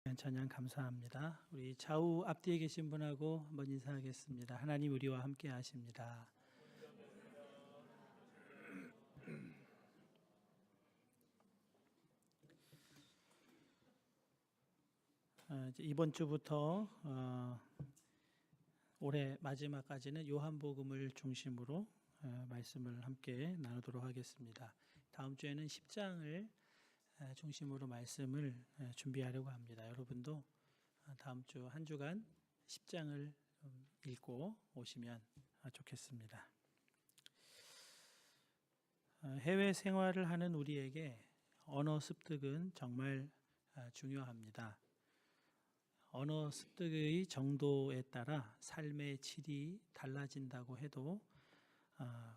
찬양 감사합니다. 우리 좌우 앞뒤에 계신 분하고 한번 인사하겠습니다. 하나님 우리와 함께 하십니다. 이번 주부터 올해 마지막까지는 요한복음을 중심으로 말씀을 함께 나누도록 하겠습니다. 다음 주에는 10장을 중심으로 말씀을 준비하려고 합니다. 여러분도 다음 주 한 주간 10장을 읽고 오시면 좋겠습니다. 해외 생활을 하는 우리에게 언어 습득은 정말 중요합니다. 언어 습득의 정도에 따라 삶의 질이 달라진다고 해도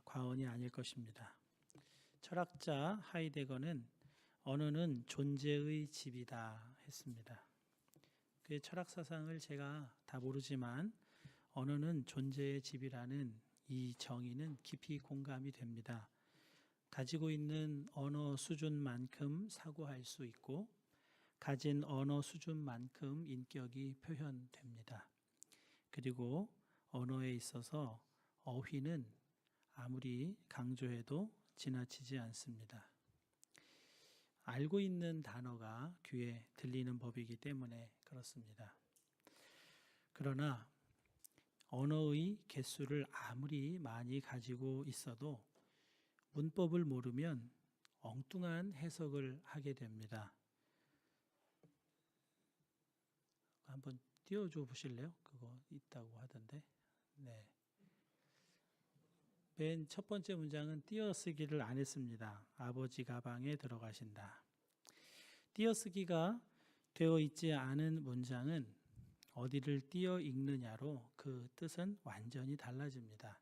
과언이 아닐 것입니다. 철학자 하이데거는 언어는 존재의 집이다 했습니다. 그의 철학 사상을 제가 다 모르지만 언어는 존재의 집이라는 이 정의는 깊이 공감이 됩니다. 가지고 있는 언어 수준만큼 사고할 수 있고 가진 언어 수준만큼 인격이 표현됩니다. 그리고 언어에 있어서 어휘는 아무리 강조해도 지나치지 않습니다. 알고 있는 단어가 귀에 들리는 법이기 때문에 그렇습니다. 그러나 언어의 개수를 아무리 많이 가지고 있어도 문법을 모르면 엉뚱한 해석을 하게 됩니다. 한번 띄워줘 보실래요? 그거 있다고 하던데. 네. 맨 첫 번째 문장은 띄어쓰기를 안 했습니다. 아버지 가방에 들어가신다. 띄어쓰기가 되어 있지 않은 문장은 어디를 띄어 읽느냐로 그 뜻은 완전히 달라집니다.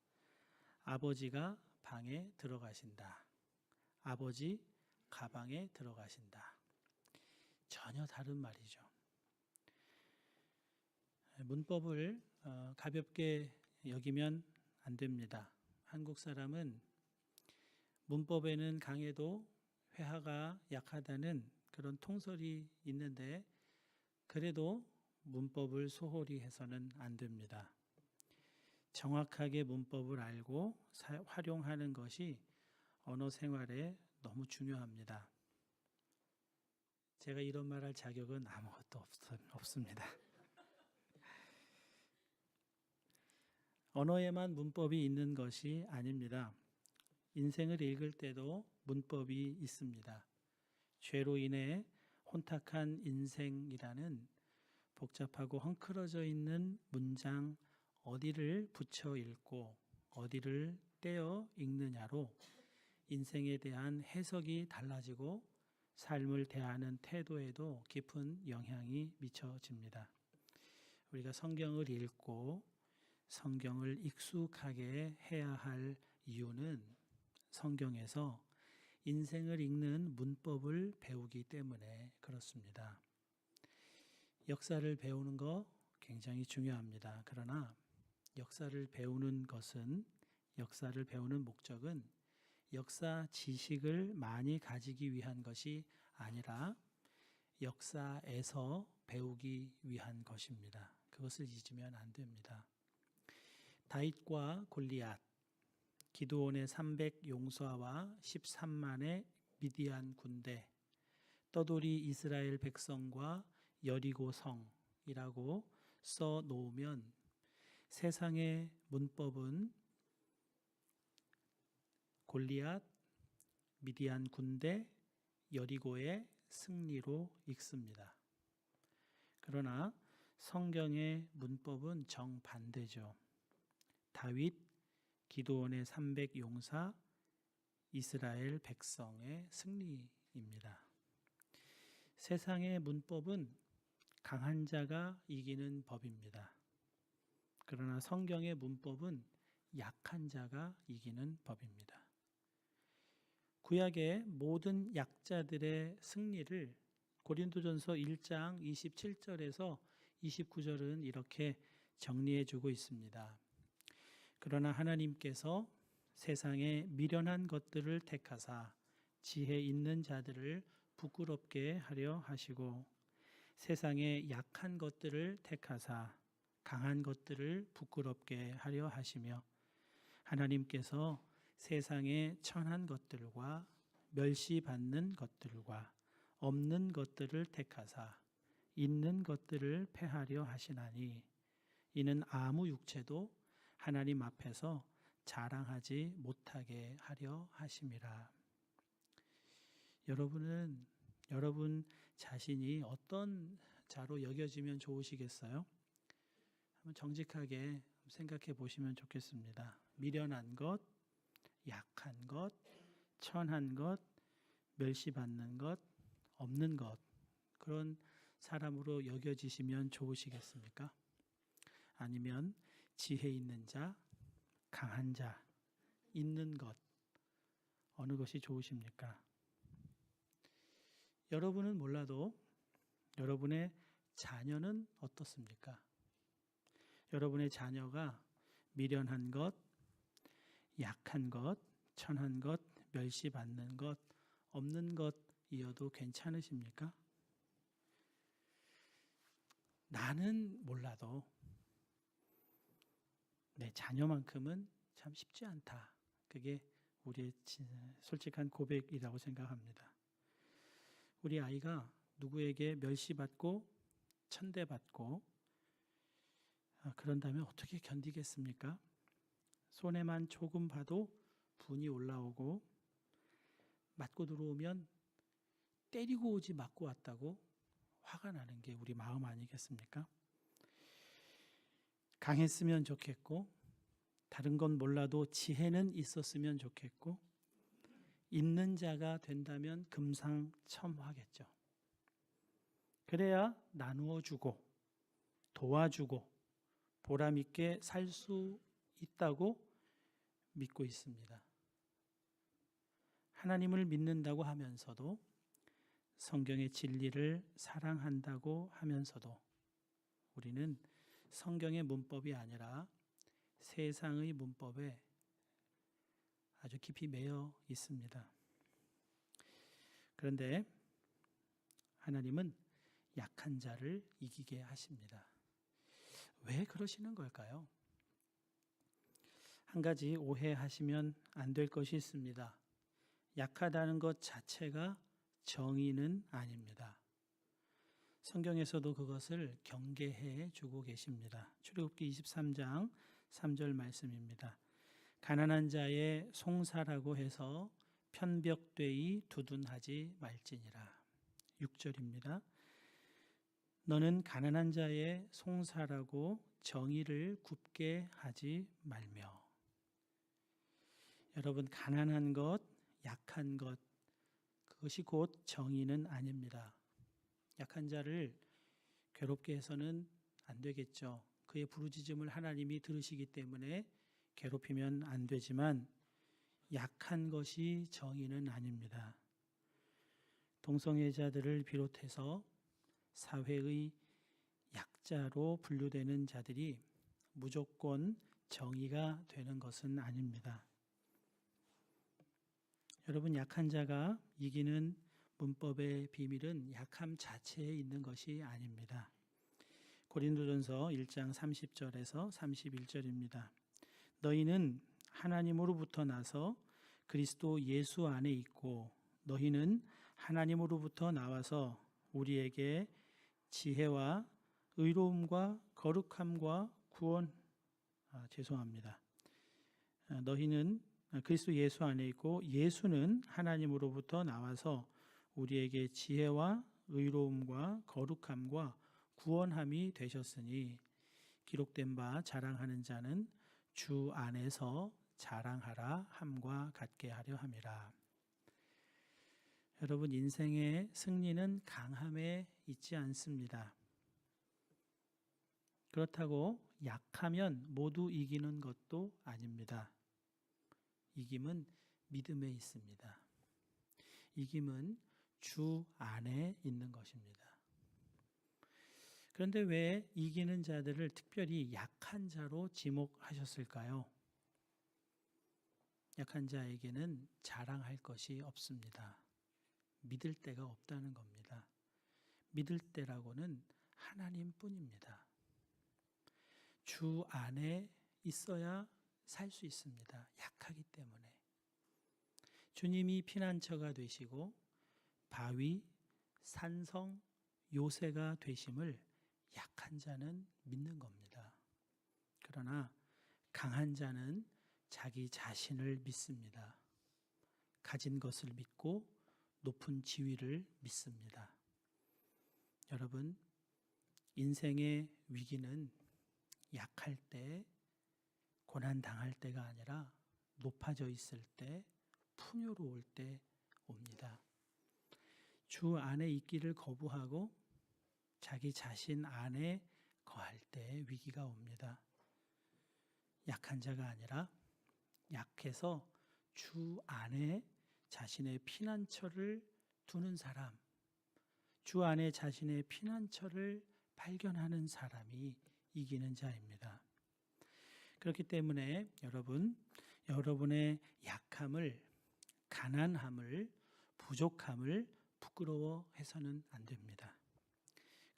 아버지가 방에 들어가신다. 아버지 가방에 들어가신다. 전혀 다른 말이죠. 문법을 가볍게 여기면 안 됩니다. 한국 사람은 문법에는 강해도 회화가 약하다는 그런 통설이 있는데 그래도 문법을 소홀히 해서는 안 됩니다. 정확하게 문법을 알고 활용하는 것이 언어 생활에 너무 중요합니다. 제가 이런 말 할 자격은 아무것도 없습니다. 언어에만 문법이 있는 것이 아닙니다. 인생을 읽을 때도 문법이 있습니다. 죄로 인해 혼탁한 인생이라는 복잡하고 헝클어져 있는 문장 어디를 붙여 읽고 어디를 떼어 읽느냐로 인생에 대한 해석이 달라지고 삶을 대하는 태도에도 깊은 영향이 미쳐집니다. 우리가 성경을 읽고 성경을 익숙하게 해야 할 이유는 성경에서 인생을 읽는 문법을 배우기 때문에 그렇습니다. 역사를 배우는 거 굉장히 중요합니다. 그러나 역사를 배우는 목적은 역사 지식을 많이 가지기 위한 것이 아니라 역사에서 배우기 위한 것입니다. 그것을 잊으면 안 됩니다. 다윗과 골리앗, 기드온의 300 용사와 13만의 미디안 군대, 떠돌이 이스라엘 백성과 여리고 성이라고 써 놓으면 세상의 문법은 골리앗, 미디안 군대, 여리고의 승리로 읽습니다. 그러나 성경의 문법은 정반대죠. 다윗, 기드온의 300 용사, 이스라엘 백성의 승리입니다. 세상의 문법은 강한 자가 이기는 법입니다. 그러나 성경의 문법은 약한 자가 이기는 법입니다. 구약의 모든 약자들의 승리를 고린도전서 1장 27절에서 29절은 이렇게 정리해 주고 있습니다. 그러나 하나님께서 세상에 미련한 것들을 택하사 지혜 있는 자들을 부끄럽게 하려 하시고 세상의 약한 것들을 택하사 강한 것들을 부끄럽게 하려 하시며 하나님께서 세상의 천한 것들과 멸시받는 것들과 없는 것들을 택하사 있는 것들을 패하려 하시나니 이는 아무 육체도 하나님 앞에서 자랑하지 못하게 하려 하심이라. 여러분은 여러분 자신이 어떤 자로 여겨지면 좋으시겠어요? 한번 정직하게 생각해 보시면 좋겠습니다. 미련한 것, 약한 것, 천한 것, 멸시받는 것, 없는 것, 그런 사람으로 여겨지시면 좋으시겠습니까? 아니면 지혜 있는 자, 강한 자, 있는 것, 어느 것이 좋으십니까? 여러분은 몰라도 여러분의 자녀는 어떻습니까? 여러분의 자녀가 미련한 것, 약한 것, 천한 것, 멸시받는 것, 없는 것이어도 괜찮으십니까? 나는 몰라도 내 자녀만큼은 참 쉽지 않다. 그게 우리의 솔직한 고백이라고 생각합니다. 우리 아이가 누구에게 멸시받고 천대받고 그런다면 어떻게 견디겠습니까? 손해만 조금 봐도 분이 올라오고 맞고 들어오면 때리고 오지 맞고 왔다고 화가 나는 게 우리 마음 아니겠습니까? 강했으면 좋겠고 다른 건 몰라도 지혜는 있었으면 좋겠고 있는 자가 된다면 금상첨화겠죠. 그래야 나누어 주고 도와주고 보람 있게 살 수 있다고 믿고 있습니다. 하나님을 믿는다고 하면서도 성경의 진리를 사랑한다고 하면서도 우리는 성경의 문법이 아니라 세상의 문법에 아주 깊이 매여 있습니다. 그런데 하나님은 약한 자를 이기게 하십니다. 왜 그러시는 걸까요? 한 가지 오해하시면 안 될 것이 있습니다. 약하다는 것 자체가 정의는 아닙니다. 성경에서도 그것을 경계해 주고 계십니다. 출애굽기 23장 3절 말씀입니다. 가난한 자의 송사라고 해서 편벽되이 두둔하지 말지니라. 6절입니다. 너는 가난한 자의 송사라고 정의를 굽게 하지 말며. 여러분, 가난한 것, 약한 것, 그것이 곧 정의는 아닙니다. 약한 자를 괴롭게 해서는 안 되겠죠. 그의 부르짖음을 하나님이 들으시기 때문에 괴롭히면 안 되지만 약한 것이 정의는 아닙니다. 동성애자들을 비롯해서 사회의 약자로 분류되는 자들이 무조건 정의가 되는 것은 아닙니다. 여러분, 약한 자가 이기는 문법의 비밀은 약함 자체에 있는 것이 아닙니다. 고린도전서 1장 30절에서 31절입니다. 너희는 하나님으로부터 나서 그리스도 예수 안에 있고 너희는 하나님으로부터 나와서 우리에게 지혜와 의로움과 거룩함과 구원 너희는 그리스도 예수 안에 있고 예수는 하나님으로부터 나와서 우리에게 지혜와 의로움과 거룩함과 구원함이 되셨으니 기록된 바 자랑하는 자는 주 안에서 자랑하라 함과 같게 하려 함이라. 여러분, 인생의 승리는 강함에 있지 않습니다. 그렇다고 약하면 모두 이기는 것도 아닙니다. 이김은 믿음에 있습니다. 이김은 주 안에 있는 것입니다. 그런데 왜 이기는 자들을 특별히 약한 자로 지목하셨을까요? 약한 자에게는 자랑할 것이 없습니다. 믿을 데가 없다는 겁니다. 믿을 때라고는 하나님뿐입니다. 주 안에 있어야 살 수 있습니다. 약하기 때문에. 주님이 피난처가 되시고 바위, 산성, 요새가 되심을 약한 자는 믿는 겁니다. 그러나 강한 자는 자기 자신을 믿습니다. 가진 것을 믿고 높은 지위를 믿습니다. 여러분, 인생의 위기는 약할 때, 고난당할 때가 아니라 높아져 있을 때, 풍요로울 때 옵니다. 주 안에 있기를 거부하고 자기 자신 안에 거할 때 위기가 옵니다. 약한 자가 아니라 약해서 주 안에 자신의 피난처를 두는 사람, 주 안에 자신의 피난처를 발견하는 사람이 이기는 자입니다. 그렇기 때문에 여러분의 약함을, 가난함을, 부족함을 부끄러워해서는 안 됩니다.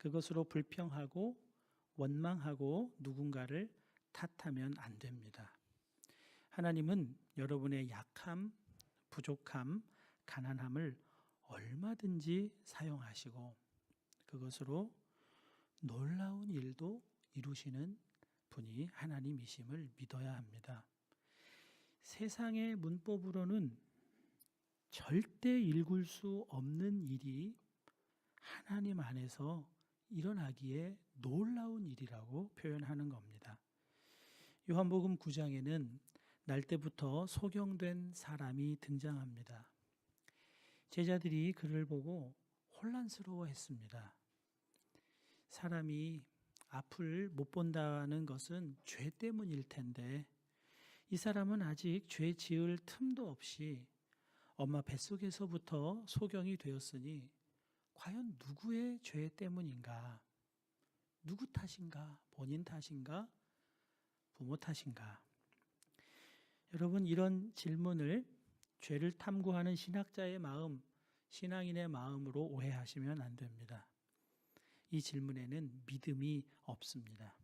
그것으로 불평하고 원망하고 누군가를 탓하면 안 됩니다. 하나님은 여러분의 약함, 부족함, 가난함을 얼마든지 사용하시고 그것으로 놀라운 일도 이루시는 분이 하나님이심을 믿어야 합니다. 세상의 문법으로는 절대 읽을 수 없는 일이 하나님 안에서 일어나기에 놀라운 일이라고 표현하는 겁니다. 요한복음 9장에는 날 때부터 소경된 사람이 등장합니다. 제자들이 그를 보고 혼란스러워했습니다. 사람이 앞을 못 본다는 것은 죄 때문일 텐데 이 사람은 아직 죄 지을 틈도 없이 엄마 뱃속에서부터 소경이 되었으니 과연 누구의 죄 때문인가? 누구 탓인가? 본인 탓인가? 부모 탓인가? 여러분, 이런 질문을 죄를 탐구하는 신학자의 마음, 신앙인의 마음으로 오해하시면 안 됩니다. 이 질문에는 믿음이 없습니다.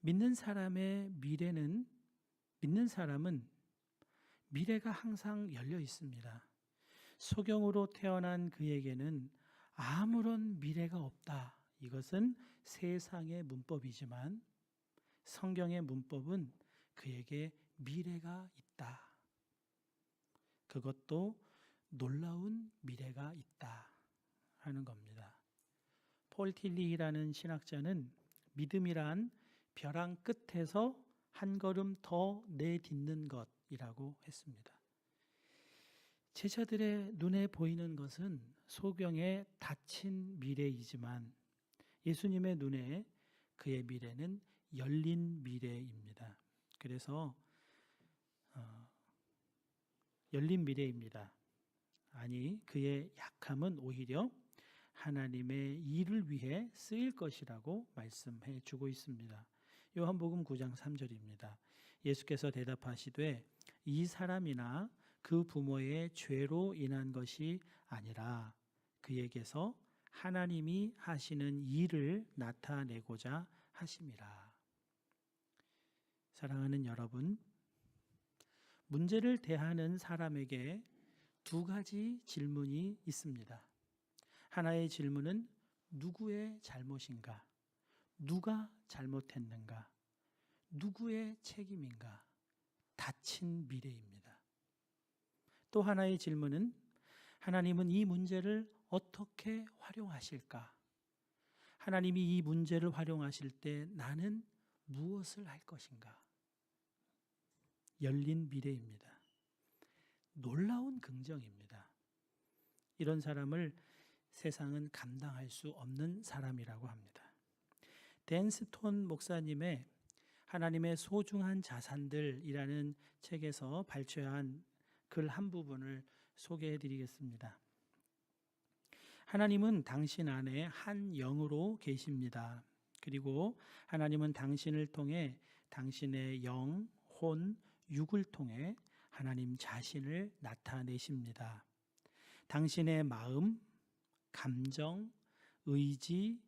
믿는 사람은 미래가 항상 열려 있습니다. 소경으로 태어난 그에게는 아무런 미래가 없다. 이것은 세상의 문법이지만 성경의 문법은 그에게 미래가 있다. 그것도 놀라운 미래가 있다 하는 겁니다. 폴 틸리히라는 신학자는 믿음이란 벼랑 끝에서 한 걸음 더 내딛는 것이라고 했습니다. 제자들의 눈에 보이는 것은 소경의 닫힌 미래이지만 예수님의 눈에 그의 미래는 열린 미래입니다. 그래서 열린 미래입니다. 아니, 그의 약함은 오히려 하나님의 일을 위해 쓰일 것이라고 말씀해 주고 있습니다. 요한복음 9장 3절입니다. 예수께서 대답하시되 이 사람이나 그 부모의 죄로 인한 것이 아니라 그에게서 하나님이 하시는 일을 나타내고자 하심이라. 사랑하는 여러분, 문제를 대하는 사람에게 두 가지 질문이 있습니다. 하나의 질문은 누구의 잘못인가? 누가 잘못했는가? 누구의 책임인가? 닫힌 미래입니다. 또 하나의 질문은 하나님은 이 문제를 어떻게 활용하실까? 하나님이 이 문제를 활용하실 때 나는 무엇을 할 것인가? 열린 미래입니다. 놀라운 긍정입니다. 이런 사람을 세상은 감당할 수 없는 사람이라고 합니다. 댄 스톤 목사님의 하나님의 소중한 자산들이라는 책에서 발췌한 글 한 부분을 소개해 드리겠습니다. 하나님은 당신 안에 한 영으로 계십니다. 그리고 하나님은 당신을 통해 당신의 영, 혼, 육을 통해 하나님 자신을 나타내십니다. 당신의 마음, 감정, 의지,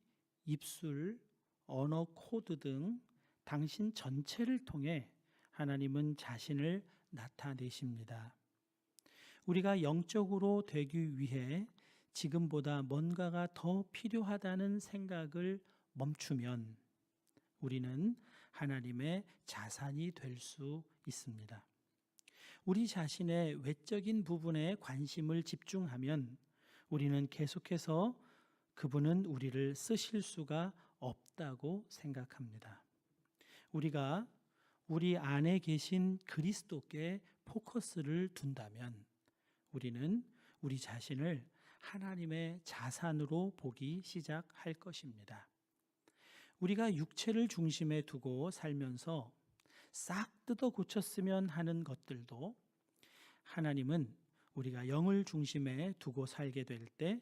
입술, 언어 코드 등 당신 전체를 통해 하나님은 자신을 나타내십니다. 우리가 영적으로 되기 위해 지금보다 뭔가가 더 필요하다는 생각을 멈추면 우리는 하나님의 자산이 될 수 있습니다. 우리 자신의 외적인 부분에 관심을 집중하면 우리는 계속해서 그분은 우리를 쓰실 수가 없다고 생각합니다. 우리가 우리 안에 계신 그리스도께 포커스를 둔다면 우리는 우리 자신을 하나님의 자산으로 보기 시작할 것입니다. 우리가 육체를 중심에 두고 살면서 싹 뜯어 고쳤으면 하는 것들도 하나님은 우리가 영을 중심에 두고 살게 될 때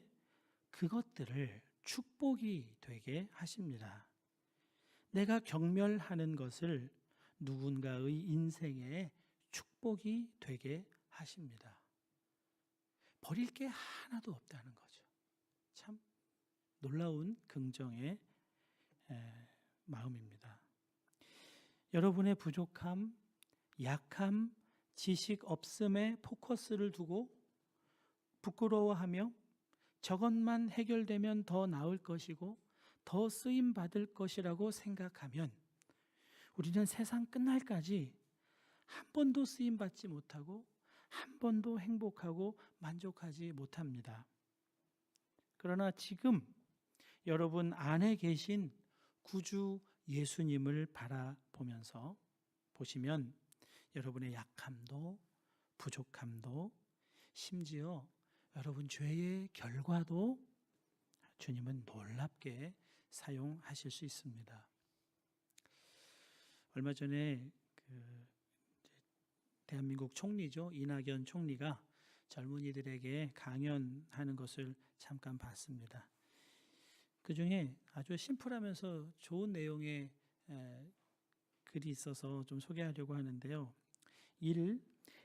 그것들을 축복이 되게 하십니다. 내가 경멸하는 것을 누군가의 인생에 축복이 되게 하십니다. 버릴 게 하나도 없다는 거죠. 참 놀라운 긍정의 마음입니다. 여러분의 부족함, 약함, 지식 없음에 포커스를 두고 부끄러워하며 저것만 해결되면 더 나을 것이고 더 쓰임 받을 것이라고 생각하면 우리는 세상 끝날까지 한 번도 쓰임 받지 못하고 한 번도 행복하고 만족하지 못합니다. 그러나 지금 여러분 안에 계신 구주 예수님을 바라보면서 보시면 여러분의 약함도 부족함도 심지어 여러분 죄의 결과도 주님은 놀랍게 사용하실 수 있습니다. 얼마 전에 대한민국 총리죠. 이낙연 총리가 젊은이들에게 강연하는 것을 잠깐 봤습니다. 그 중에 아주 심플하면서 좋은 내용의 글이 있어서 좀 소개하려고 하는데요. 1.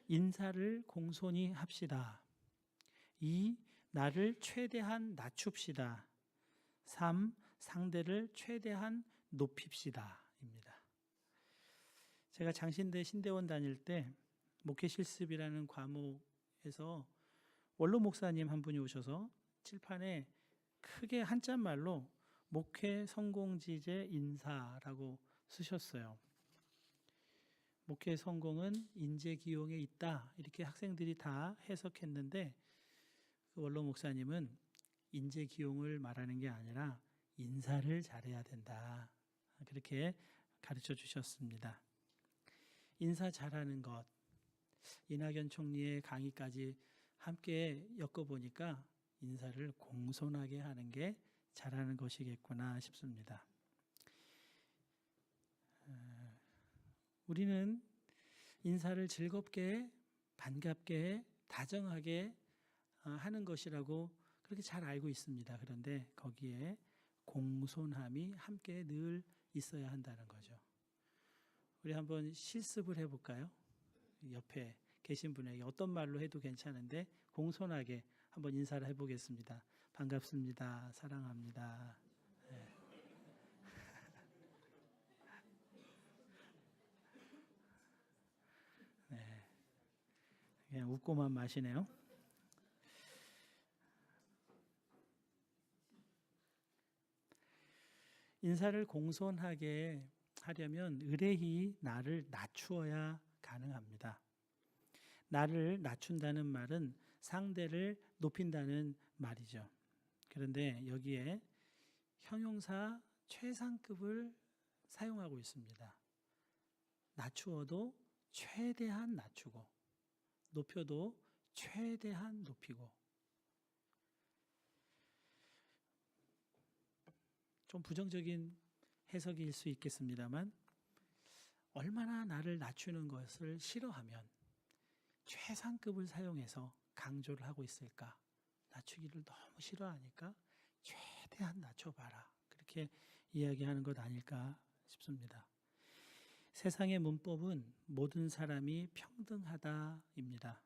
인사를 공손히 합시다. 2. 나를 최대한 낮춥시다. 3. 상대를 최대한 높입시다. 입니다. 제가 장신대 신대원 다닐 때 목회 실습이라는 과목에서 원로 목사님 한 분이 오셔서 칠판에 크게 한자말로 목회 성공지제 인사라고 쓰셨어요. 목회 성공은 인재 기용에 있다 이렇게 학생들이 다 해석했는데 그 원로 목사님은 인재 기용을 말하는 게 아니라 인사를 잘해야 된다 그렇게 가르쳐 주셨습니다. 인사 잘하는 것, 이낙연 총리의 강의까지 함께 엮어보니까 인사를 공손하게 하는 게 잘하는 것이겠구나 싶습니다. 우리는 인사를 즐겁게, 반갑게, 다정하게 하는 것이라고 그렇게 잘 알고 있습니다. 그런데 거기에 공손함이 함께 늘 있어야 한다는 거죠. 우리 한번 실습을 해볼까요? 옆에 계신 분에게 어떤 말로 해도 괜찮은데 공손하게 한번 인사를 해보겠습니다. 반갑습니다. 사랑합니다. 네. 네. 그냥 웃고만 마시네요. 인사를 공손하게 하려면 의뢰히 나를 낮추어야 가능합니다. 나를 낮춘다는 말은 상대를 높인다는 말이죠. 그런데 여기에 형용사 최상급을 사용하고 있습니다. 낮추어도 최대한 낮추고 높여도 최대한 높이고 좀 부정적인 해석일 수 있겠습니다만 얼마나 나를 낮추는 것을 싫어하면 최상급을 사용해서 강조를 하고 있을까? 낮추기를 너무 싫어하니까 최대한 낮춰봐라. 그렇게 이야기하는 것 아닐까 싶습니다. 세상의 문법은 모든 사람이 평등하다입니다.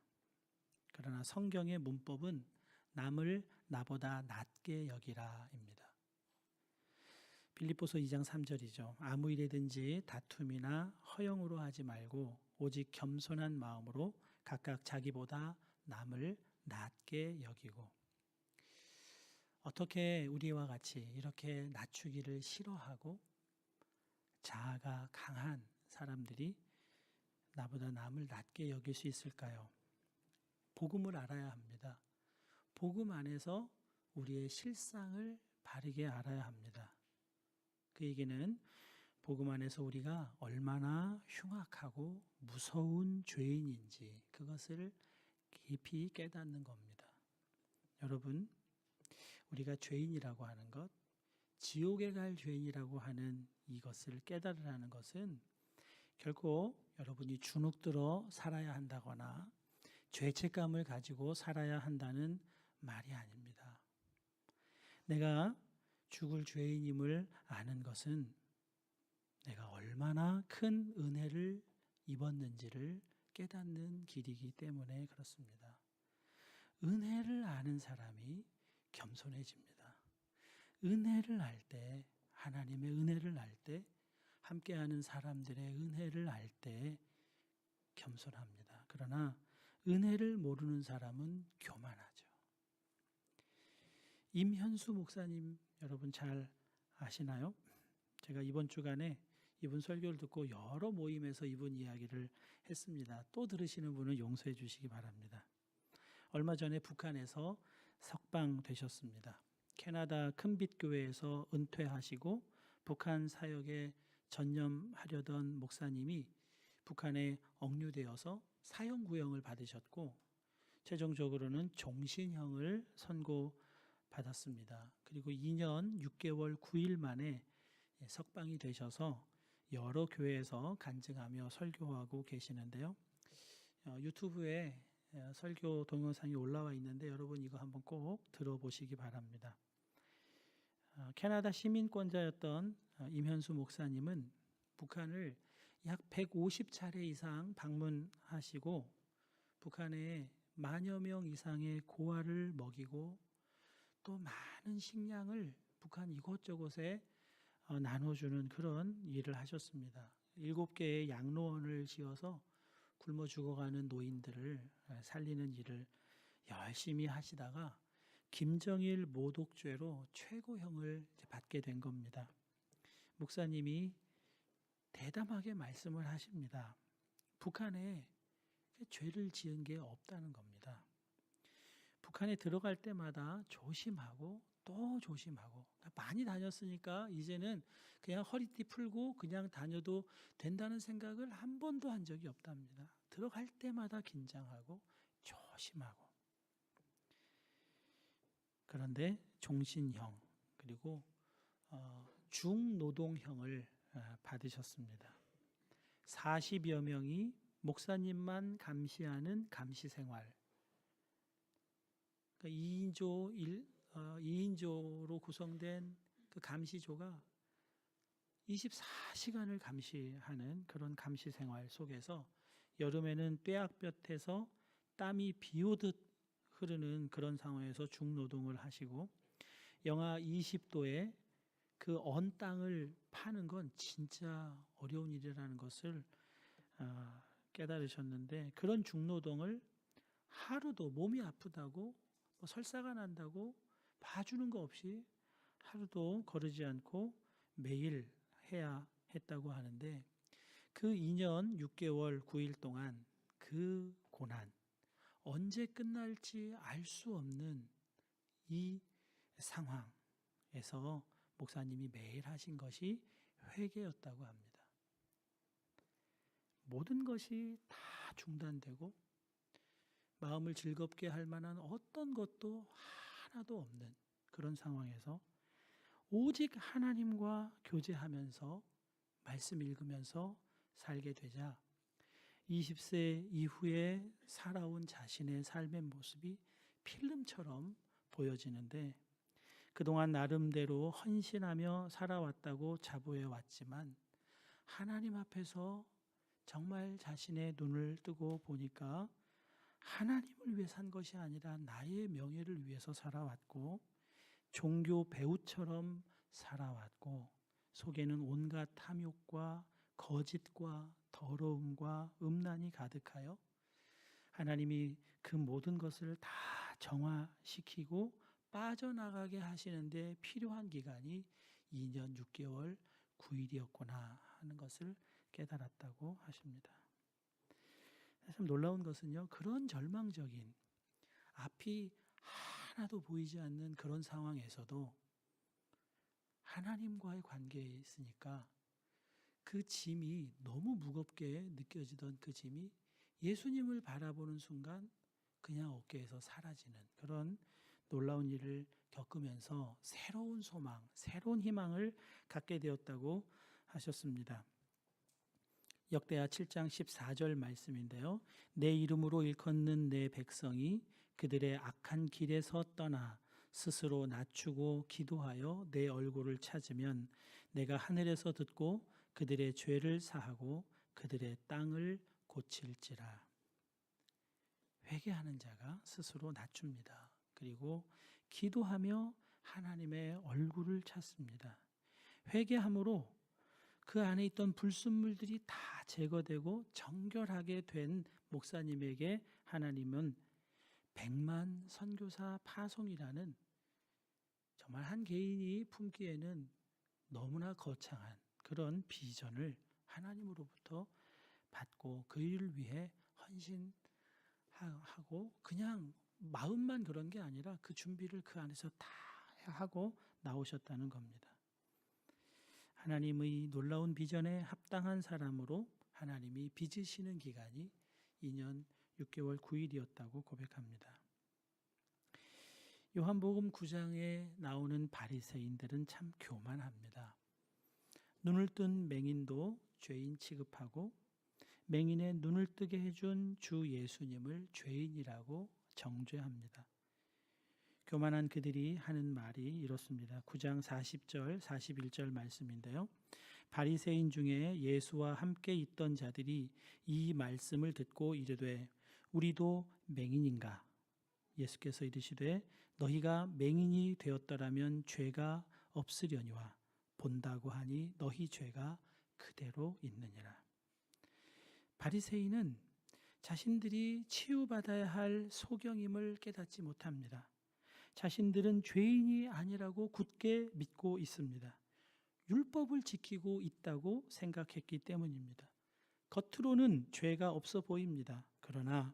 그러나 성경의 문법은 남을 나보다 낮게 여기라입니다. 빌립보서 2장 3절이죠. 아무 일이든지 다툼이나 허영으로 하지 말고 오직 겸손한 마음으로 각각 자기보다 남을 낮게 여기고. 어떻게 우리와 같이 이렇게 낮추기를 싫어하고 자아가 강한 사람들이 나보다 남을 낮게 여길 수 있을까요? 복음을 알아야 합니다. 복음 안에서 우리의 실상을 바르게 알아야 합니다. 그 얘기는 복음 안에서 우리가 얼마나 흉악하고 무서운 죄인인지 그것을 깊이 깨닫는 겁니다. 여러분, 우리가 죄인이라고 하는 것, 지옥에 갈 죄인이라고 하는 이것을 깨달으라는 것은 결코 여러분이 주눅들어 살아야 한다거나 죄책감을 가지고 살아야 한다는 말이 아닙니다. 내가 죽을 죄인임을 아는 것은 내가 얼마나 큰 은혜를 입었는지를 깨닫는 길이기 때문에 그렇습니다. 은혜를 아는 사람이 겸손해집니다. 은혜를 알 때, 하나님의 은혜를 알 때, 함께하는 사람들의 은혜를 알 때 겸손합니다. 그러나 은혜를 모르는 사람은 교만하죠. 임현수 목사님 여러분 잘 아시나요? 제가 이번 주간에 이분 설교를 듣고 여러 모임에서 이분 이야기를 했습니다. 또 들으시는 분은 용서해 주시기 바랍니다. 얼마 전에 북한에서 석방되셨습니다. 캐나다 큰빛교회에서 은퇴하시고 북한 사역에 전념하려던 목사님이 북한에 억류되어서 사형구형을 받으셨고 최종적으로는 종신형을 선고받았습니다. 그리고 2년 6개월 9일 만에 석방이 되셔서 여러 교회에서 간증하며 설교하고 계시는데요. 유튜브에 설교 동영상이 올라와 있는데 여러분 이거 한번 꼭 들어보시기 바랍니다. 캐나다 시민권자였던 임현수 목사님은 북한을 약 150차례 이상 방문하시고 북한에 만여 명 이상의 고아를 먹이고 또 많은 식량을 북한 이곳저곳에 나눠주는 그런 일을 하셨습니다. 7개의 양로원을 지어서 굶어 죽어가는 노인들을 살리는 일을 열심히 하시다가 김정일 모독죄로 최고형을 받게 된 겁니다. 목사님이 대담하게 말씀을 하십니다. 북한에 죄를 지은 게 없다는 겁니다. 북한에 들어갈 때마다 조심하고 또 조심하고 많이 다녔으니까 이제는 그냥 허리띠 풀고 그냥 다녀도 된다는 생각을 한 번도 한 적이 없답니다. 들어갈 때마다 긴장하고 조심하고. 그런데 종신형 그리고 중노동형을 받으셨습니다. 40여 명이 목사님만 감시하는 감시생활. 그러니까 2인조로 구성된 그 감시조가 24시간을 감시하는 그런 감시생활 속에서 여름에는 뙤약볕에서 땀이 비오듯 흐르는 그런 상황에서 중노동을 하시고 영하 20도에 그 언 땅을 파는 건 진짜 어려운 일이라는 것을 깨달으셨는데 그런 중노동을 하루도 몸이 아프다고 설사가 난다고 봐주는 거 없이 하루도 거르지 않고 매일 해야 했다고 하는데 그 2년 6개월 9일 동안 그 고난 언제 끝날지 알 수 없는 이 상황에서 목사님이 매일 하신 것이 회개였다고 합니다. 모든 것이 다 중단되고 마음을 즐겁게 할 만한 어떤 것도 하나도 없는 그런 상황에서 오직 하나님과 교제하면서 말씀 읽으면서 살게 되자 20세 이후에 살아온 자신의 삶의 모습이 필름처럼 보여지는데 그동안 나름대로 헌신하며 살아왔다고 자부해 왔지만 하나님 앞에서 정말 자신의 눈을 뜨고 보니까 하나님을 위해 산 것이 아니라 나의 명예를 위해서 살아왔고 종교 배우처럼 살아왔고 속에는 온갖 탐욕과 거짓과 더러움과 음란이 가득하여 하나님이 그 모든 것을 다 정화시키고 빠져나가게 하시는데 필요한 기간이 2년 6개월 9일이었구나 하는 것을 깨달았다고 하십니다. 참 놀라운 것은요, 그런 절망적인 앞이 하나도 보이지 않는 그런 상황에서도 하나님과의 관계에 있으니까 그 짐이 너무 무겁게 느껴지던 그 짐이 예수님을 바라보는 순간 그냥 어깨에서 사라지는 그런 놀라운 일을 겪으면서 새로운 소망, 새로운 희망을 갖게 되었다고 하셨습니다. 역대하 7장 14절 말씀인데요. 내 이름으로 일컫는 내 백성이 그들의 악한 길에서 떠나 스스로 낮추고 기도하여 내 얼굴을 찾으면 내가 하늘에서 듣고 그들의 죄를 사하고 그들의 땅을 고칠지라. 회개하는 자가 스스로 낮춥니다. 그리고 기도하며 하나님의 얼굴을 찾습니다. 회개함으로 그 안에 있던 불순물들이 다 제거되고 정결하게 된 목사님에게 하나님은 100만 선교사 파송이라는 정말 한 개인이 품기에는 너무나 거창한 그런 비전을 하나님으로부터 받고 그 일을 위해 헌신하고 그냥 마음만 그런 게 아니라 그 준비를 그 안에서 다 하고 나오셨다는 겁니다. 하나님의 놀라운 비전에 합당한 사람으로 하나님이 빚으시는 기간이 2년 6개월 9일이었다고 고백합니다. 요한복음 9장에 나오는 바리새인들은 참 교만합니다. 눈을 뜬 맹인도 죄인 취급하고 맹인의 눈을 뜨게 해준 주 예수님을 죄인이라고 정죄합니다. 교만한 그들이 하는 말이 이렇습니다. 9장 40절 41절 말씀인데요. 바리새인 중에 예수와 함께 있던 자들이 이 말씀을 듣고 이르되 우리도 맹인인가? 예수께서 이르시되 너희가 맹인이 되었더라면 죄가 없으려니와 본다고 하니 너희 죄가 그대로 있느니라. 바리새인은 자신들이 치유받아야 할 소경임을 깨닫지 못합니다. 자신들은 죄인이 아니라고 굳게 믿고 있습니다. 율법을 지키고 있다고 생각했기 때문입니다. 겉으로는 죄가 없어 보입니다. 그러나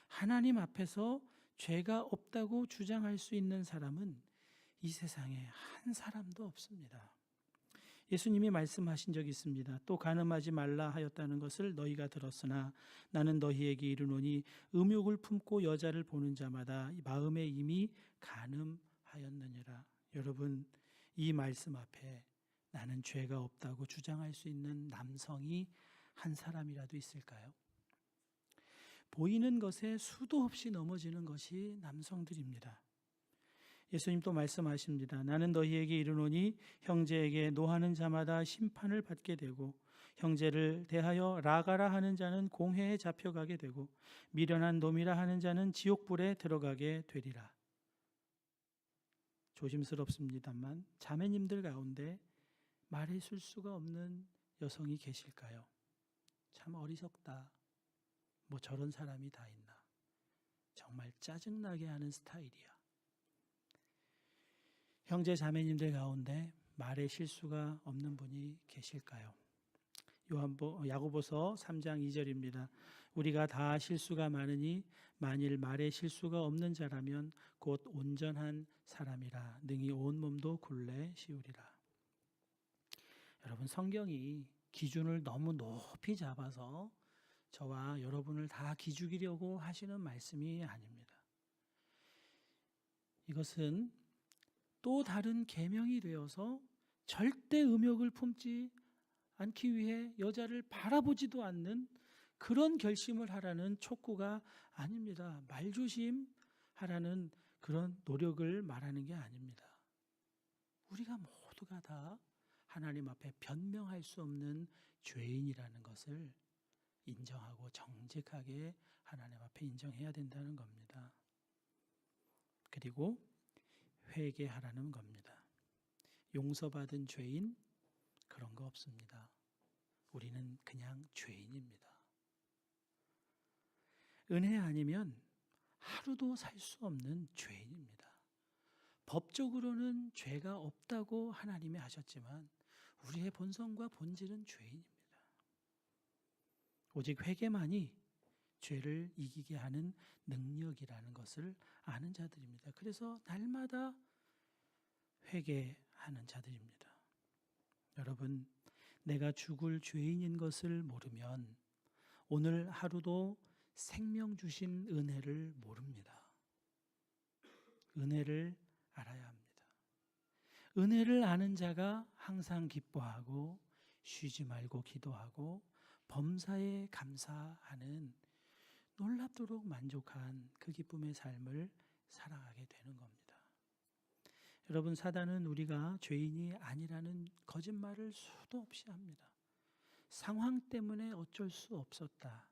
하나님 앞에서 죄가 없다고 주장할 수 있는 사람은 이 세상에 한 사람도 없습니다. 예수님이 말씀하신 적이 있습니다. 또 간음하지 말라 하였다는 것을 너희가 들었으나 나는 너희에게 이르노니 음욕을 품고 여자를 보는 자마다 마음에 이미 간음하였느니라. 여러분, 이 말씀 앞에 나는 죄가 없다고 주장할 수 있는 남성이 한 사람이라도 있을까요? 보이는 것에 수도 없이 넘어지는 것이 남성들입니다. 예수님 또 말씀하십니다. 나는 너희에게 이르노니 형제에게 노하는 자마다 심판을 받게 되고 형제를 대하여 라가라 하는 자는 공회에 잡혀가게 되고 미련한 놈이라 하는 자는 지옥불에 들어가게 되리라. 조심스럽습니다만 자매님들 가운데 말에 쓸 수가 없는 여성이 계실까요? 참 어리석다. 뭐 저런 사람이 다 있나. 정말 짜증나게 하는 스타일이야. 형제 자매님들 가운데 말에 실수가 없는 분이 계실까요? 야고보서 3장 2절입니다. 우리가 다 실수가 많으니 만일 말에 실수가 없는 자라면 곧 온전한 사람이라 능히 온 몸도 굴레 씌우리라. 여러분, 성경이 기준을 너무 높이 잡아서 저와 여러분을 다 기죽이려고 하시는 말씀이 아닙니다. 이것은 또 다른 계명이 되어서 절대 음욕을 품지 않기 위해 여자를 바라보지도 않는 그런 결심을 하라는 촉구가 아닙니다. 말조심하라는 그런 노력을 말하는 게 아닙니다. 우리가 모두가 다 하나님 앞에 변명할 수 없는 죄인이라는 것을 인정하고 정직하게 하나님 앞에 인정해야 된다는 겁니다. 그리고 회개하라는 겁니다. 용서받은 죄인, 없습니다. 우리는 그냥 죄인입니다. 은혜 아니면 하루도 살 수 없는 죄인입니다. 법적으로는 죄가 없다고 하나님이 하셨지만 우리의 본성과 본질은 죄인입니다. 오직 회개만이 죄를 이기게 하는 능력이라는 것을 아는 자들입니다. 그래서 날마다 회개하는 자들입니다. 여러분, 내가 죽을 죄인인 것을 모르면 오늘 하루도 생명 주신 은혜를 모릅니다. 은혜를 알아야 합니다. 은혜를 아는 자가 항상 기뻐하고 쉬지 말고 기도하고 범사에 감사하는 놀랍도록 만족한 그 기쁨의 삶을 살아가게 되는 겁니다. 여러분, 사단은 우리가 죄인이 아니라는 거짓말을 수도 없이 합니다. 상황 때문에 어쩔 수 없었다.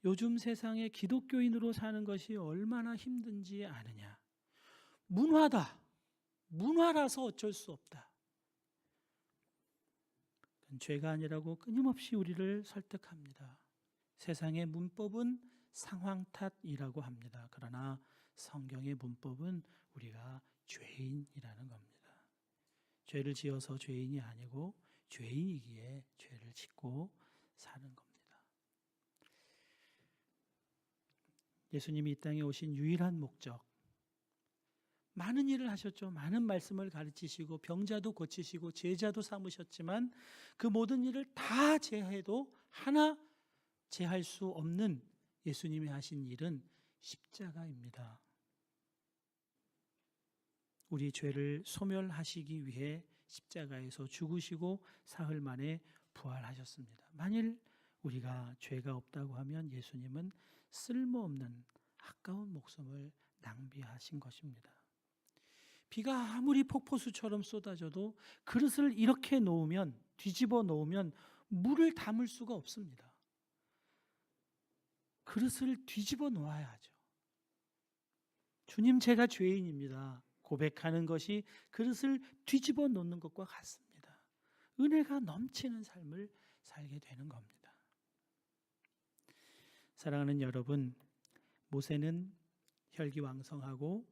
요즘 세상에 기독교인으로 사는 것이 얼마나 힘든지 아느냐. 문화다. 문화라서 어쩔 수 없다. 그건 죄가 아니라고 끊임없이 우리를 설득합니다. 세상의 문법은 상황 탓이라고 합니다. 그러나 성경의 문법은 우리가 죄인이라는 겁니다. 죄를 지어서 죄인이 아니고 죄인이기에 죄를 짓고 사는 겁니다. 예수님이 이 땅에 오신 유일한 목적, 많은 일을 하셨죠. 많은 말씀을 가르치시고 병자도 고치시고 제자도 삼으셨지만 그 모든 일을 다 제해도 하나 제할 수 없는 예수님이 하신 일은 십자가입니다. 우리 죄를 소멸하시기 위해 십자가에서 죽으시고 사흘 만에 부활하셨습니다. 만일 우리가 죄가 없다고 하면 예수님은 쓸모없는 아까운 목숨을 낭비하신 것입니다. 비가 아무리 폭포수처럼 쏟아져도 그릇을 이렇게 놓으면, 뒤집어 놓으면 물을 담을 수가 없습니다. 그릇을 뒤집어 놓아야죠. 주님, 제가 죄인입니다. 고백하는 것이 그릇을 뒤집어 놓는 것과 같습니다. 은혜가 넘치는 삶을 살게 되는 겁니다. 사랑하는 여러분, 모세는 혈기왕성하고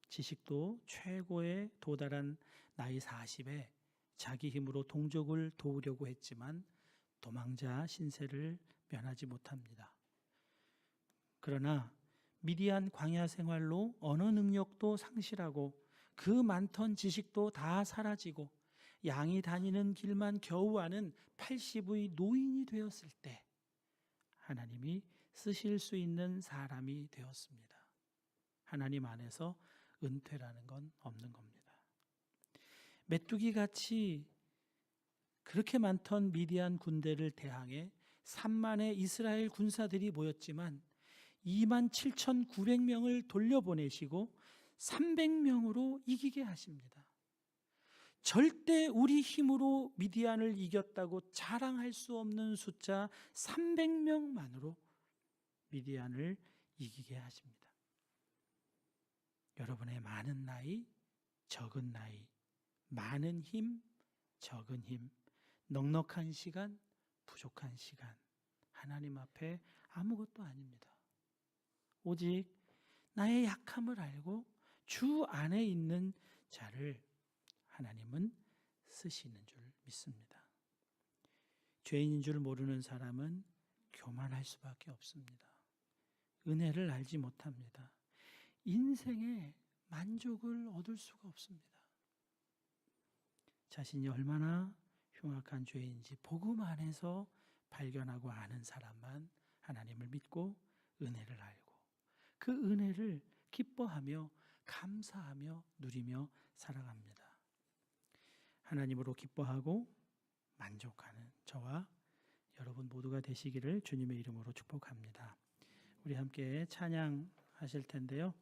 지식도 최고에 도달한 나이 40에 자기 힘으로 동족을 도우려고 했지만 도망자 신세를 면하지 못합니다. 그러나 미디안 광야 생활로 언어 능력도 상실하고 그 많던 지식도 다 사라지고 양이 다니는 길만 겨우 아는 80의 노인이 되었을 때 하나님이 쓰실 수 있는 사람이 되었습니다. 하나님 안에서 은퇴라는 건 없는 겁니다. 메뚜기 같이 그렇게 많던 미디안 군대를 대항해 3만의 이스라엘 군사들이 모였지만 27,900명을 돌려보내시고 300명으로 이기게 하십니다. 절대 우리 힘으로 미디안을 이겼다고 자랑할 수 없는 숫자 300명만으로 미디안을 이기게 하십니다. 여러분의 많은 나이, 적은 나이, 많은 힘, 적은 힘, 넉넉한 시간, 부족한 시간, 하나님 앞에 아무것도 아닙니다. 오직 나의 약함을 알고 주 안에 있는 자를 하나님은 쓰시는 줄 믿습니다. 죄인인 줄 모르는 사람은 교만할 수밖에 없습니다. 은혜를 알지 못합니다. 인생에 만족을 얻을 수가 없습니다. 자신이 얼마나 흉악한 죄인지 복음 안에서 발견하고 아는 사람만 하나님을 믿고 은혜를 알고 그 은혜를 기뻐하며 감사하며 누리며 살아갑니다. 하나님으로 기뻐하고 만족하는 저와 여러분 모두가 되시기를 주님의 이름으로 축복합니다. 우리 함께 찬양하실 텐데요.